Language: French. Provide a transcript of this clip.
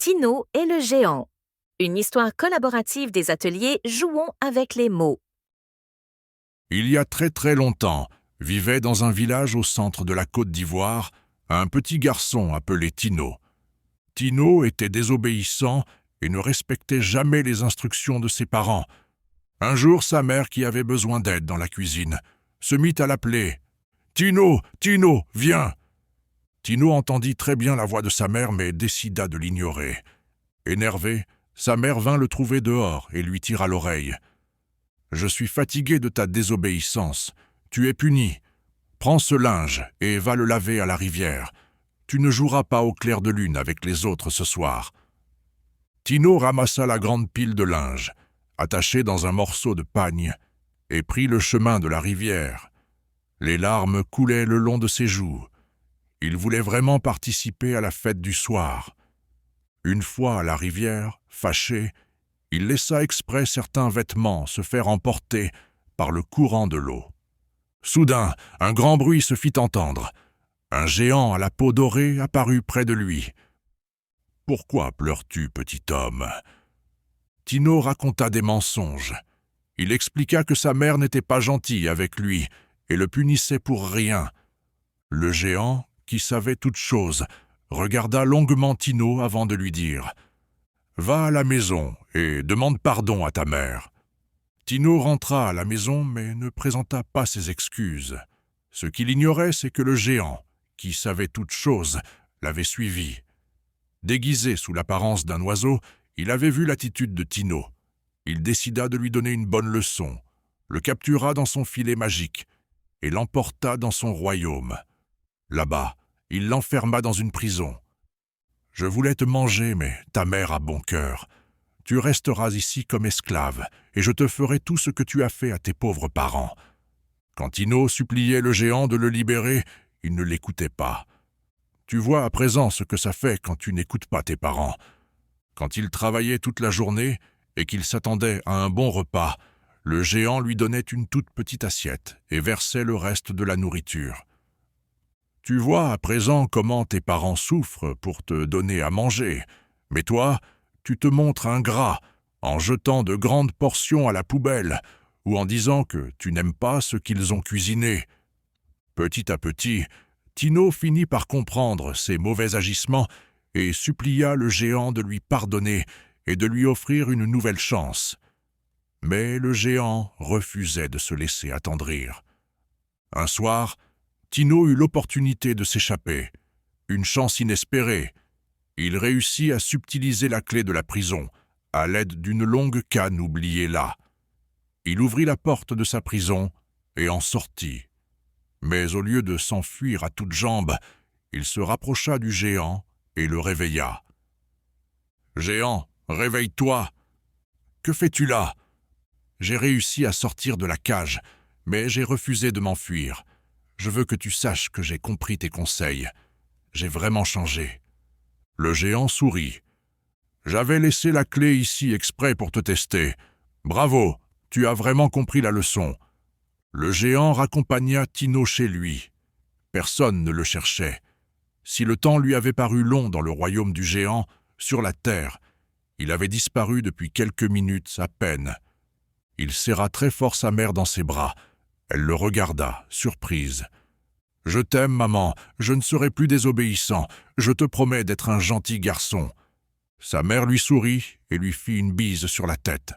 Tino et le géant. Une histoire collaborative des ateliers Jouons avec les mots. Il y a très très longtemps, vivait dans un village au centre de la Côte d'Ivoire un petit garçon appelé Tino. Tino était désobéissant et ne respectait jamais les instructions de ses parents. Un jour, sa mère, qui avait besoin d'aide dans la cuisine, se mit à l'appeler. « Tino, Tino, viens !» Tino entendit très bien la voix de sa mère, mais décida de l'ignorer. Énervé, sa mère vint le trouver dehors et lui tira l'oreille. « Je suis fatigué de ta désobéissance. Tu es puni. Prends ce linge et va le laver à la rivière. Tu ne joueras pas au clair de lune avec les autres ce soir. » Tino ramassa la grande pile de linge, attachée dans un morceau de pagne, et prit le chemin de la rivière. Les larmes coulaient le long de ses joues. Il voulait vraiment participer à la fête du soir. Une fois à la rivière, fâché, il laissa exprès certains vêtements se faire emporter par le courant de l'eau. Soudain, un grand bruit se fit entendre. Un géant à la peau dorée apparut près de lui. « Pourquoi pleures-tu, petit homme ?» Tino raconta des mensonges. Il expliqua que sa mère n'était pas gentille avec lui et le punissait pour rien. Le géant, qui savait toutes choses, regarda longuement Tino avant de lui dire « Va à la maison et demande pardon à ta mère. » Tino rentra à la maison mais ne présenta pas ses excuses. Ce qu'il ignorait, c'est que le géant, qui savait toutes choses, l'avait suivi. Déguisé sous l'apparence d'un oiseau, il avait vu l'attitude de Tino. Il décida de lui donner une bonne leçon, le captura dans son filet magique et l'emporta dans son royaume. Là-bas, il l'enferma dans une prison. « Je voulais te manger, mais ta mère a bon cœur. Tu resteras ici comme esclave, et je te ferai tout ce que tu as fait à tes pauvres parents. » Quand Tino suppliait le géant de le libérer, il ne l'écoutait pas. Tu vois à présent ce que ça fait quand tu n'écoutes pas tes parents. Quand il travaillait toute la journée et qu'il s'attendait à un bon repas, le géant lui donnait une toute petite assiette et versait le reste de la nourriture. Tu vois à présent comment tes parents souffrent pour te donner à manger, mais toi, tu te montres ingrat en jetant de grandes portions à la poubelle ou en disant que tu n'aimes pas ce qu'ils ont cuisiné. Petit à petit, Tino finit par comprendre ses mauvais agissements et supplia le géant de lui pardonner et de lui offrir une nouvelle chance. Mais le géant refusait de se laisser attendrir. Un soir, Tino eut l'opportunité de s'échapper. Une chance inespérée. Il réussit à subtiliser la clé de la prison, à l'aide d'une longue canne oubliée là. Il ouvrit la porte de sa prison et en sortit. Mais au lieu de s'enfuir à toutes jambes, il se rapprocha du géant et le réveilla. « Géant, réveille-toi! Que fais-tu là? J'ai réussi à sortir de la cage, mais j'ai refusé de m'enfuir. Je veux que tu saches que j'ai compris tes conseils. J'ai vraiment changé. » Le géant sourit. « J'avais laissé la clé ici exprès pour te tester. Bravo, tu as vraiment compris la leçon. » Le géant raccompagna Tino chez lui. Personne ne le cherchait. Si le temps lui avait paru long dans le royaume du géant, sur la terre, il avait disparu depuis quelques minutes à peine. Il serra très fort sa mère dans ses bras. Elle le regarda, surprise. « Je t'aime, maman, je ne serai plus désobéissant. Je te promets d'être un gentil garçon. » Sa mère lui sourit et lui fit une bise sur la tête.